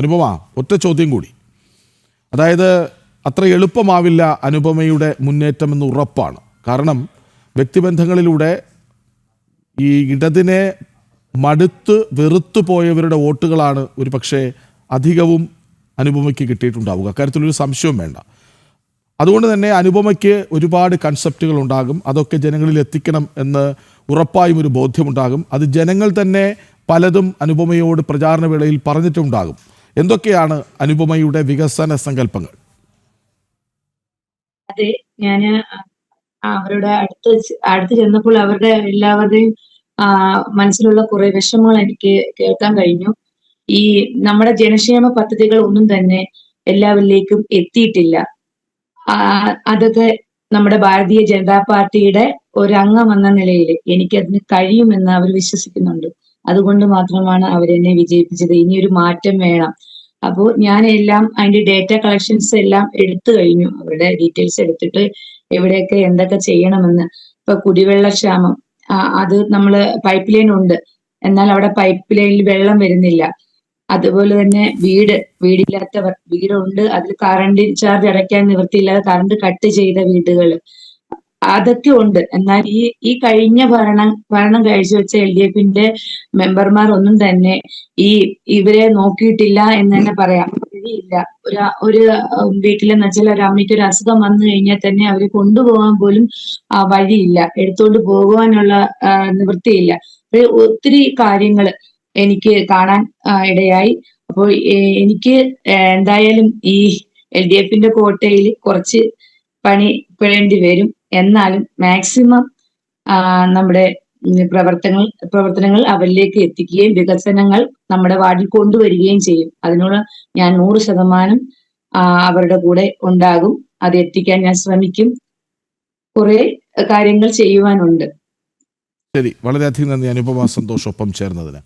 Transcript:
അനുപമ, ഒറ്റ ചോദ്യം കൂടി. അതായത് അത്ര എളുപ്പമാവില്ല അനുപമയുടെ മുന്നേറ്റം എന്ന് ഉറപ്പാണ്. കാരണം വ്യക്തിബന്ധങ്ങളിലൂടെ ഈ ഇടതിനെ മടുത്ത് വെറുത്തു പോയവരുടെ വോട്ടുകളാണ് ഒരു പക്ഷേ അധികവും അനുപമയ്ക്ക് കിട്ടിയിട്ടുണ്ടാവുക. അക്കാര്യത്തിലൊരു സംശയവും വേണ്ട. അതുകൊണ്ട് തന്നെ അനുപമയ്ക്ക് ഒരുപാട് കൺസെപ്റ്റുകൾ ഉണ്ടാകും. അതൊക്കെ ജനങ്ങളിൽ എത്തിക്കണം എന്ന് ഉറപ്പായും ഒരു ബോധ്യമുണ്ടാകും. അത് ജനങ്ങൾ തന്നെ പലതും അനുപമയോട് പ്രചാരണ വേളയിൽ പറഞ്ഞിട്ടുണ്ടാകും. എന്തൊക്കെയാണ് അനുപമയുടെ വികസന സങ്കല്പങ്ങൾ? അതെ, ഞാന് അവരുടെ അടുത്ത് ചെന്നപ്പോൾ അവരുടെ എല്ലാവരുടെയും മനസ്സിലുള്ള കുറെ വിഷമങ്ങൾ എനിക്ക് കേൾക്കാൻ കഴിഞ്ഞു. ഈ നമ്മുടെ ജനക്ഷേമ പദ്ധതികൾ ഒന്നും തന്നെ എല്ലാവരിലേക്കും എത്തിയിട്ടില്ല. അതൊക്കെ നമ്മുടെ ഭാരതീയ ജനതാ പാർട്ടിയുടെ ഒരു അംഗം എന്ന നിലയിൽ എനിക്കതിന് കഴിയുമെന്ന് അവർ വിശ്വസിക്കുന്നുണ്ട്. അതുകൊണ്ട് മാത്രമാണ് അവരെന്നെ വിജയിപ്പിച്ചത്. ഇനിയൊരു മാറ്റം വേണം. അപ്പോൾ ഞാൻ എല്ലാം അതിന്റെ ഡേറ്റ കളക്ഷൻസ് എല്ലാം എടുത്തു കഴിഞ്ഞു. അവരുടെ ഡീറ്റെയിൽസ് എടുത്തിട്ട് എവിടെയൊക്കെ എന്തൊക്കെ ചെയ്യണമെന്ന്. ഇപ്പൊ കുടിവെള്ളക്ഷാമം, അത് നമ്മള് പൈപ്പ് ലൈൻ ഉണ്ട്, എന്നാൽ അവിടെ പൈപ്പ് ലൈനിൽ വെള്ളം വരുന്നില്ല. അതുപോലെ തന്നെ വീടില്ലാത്തവർ, വീടുണ്ട്, അതിൽ കറണ്ട് ചാർജ് അടയ്ക്കാൻ നിവൃത്തിയില്ലാതെ കറണ്ട് കട്ട് ചെയ്ത വീടുകൾ, അതൊക്കെ ഉണ്ട്. എന്നാൽ ഈ കഴിഞ്ഞ ഭരണം കാഴ്ചവെച്ച LDFന്റെ മെമ്പർമാർ ഒന്നും തന്നെ ഇവരെ നോക്കിയിട്ടില്ല എന്ന് തന്നെ പറയാം. വഴിയില്ല. ഒരു വീട്ടിലെന്ന് വെച്ചാൽ ഒരു അമ്മയ്ക്ക് ഒരു അസുഖം വന്നു കഴിഞ്ഞാൽ തന്നെ അവരെ കൊണ്ടുപോകാൻ പോലും വഴിയില്ല, എടുത്തുകൊണ്ട് പോകുവാനുള്ള നിവൃത്തിയില്ല. ഒത്തിരി കാര്യങ്ങൾ എനിക്ക് കാണാൻ ഇടയായി. അപ്പോൾ എനിക്ക് എന്തായാലും ഈ LDFന്റെ കോട്ടയിൽ കുറച്ച് പണി പെടേണ്ടി വരും. എന്നാലും മാക്സിമം നമ്മുടെ പ്രവർത്തനങ്ങൾ അവരിലേക്ക് എത്തിക്കുകയും വികസനങ്ങൾ നമ്മുടെ വാർഡിൽ കൊണ്ടുവരികയും ചെയ്യും. അതിനോട് ഞാൻ 100% അവരുടെ കൂടെ ഉണ്ടാകും. അത് എത്തിക്കാൻ ഞാൻ ശ്രമിക്കും. കുറെ കാര്യങ്ങൾ ചെയ്യുവാനുണ്ട്. ശരി, വളരെയധികം നന്ദി അനുപമ സന്തോഷ് ഒപ്പം ചേർന്നതിന്.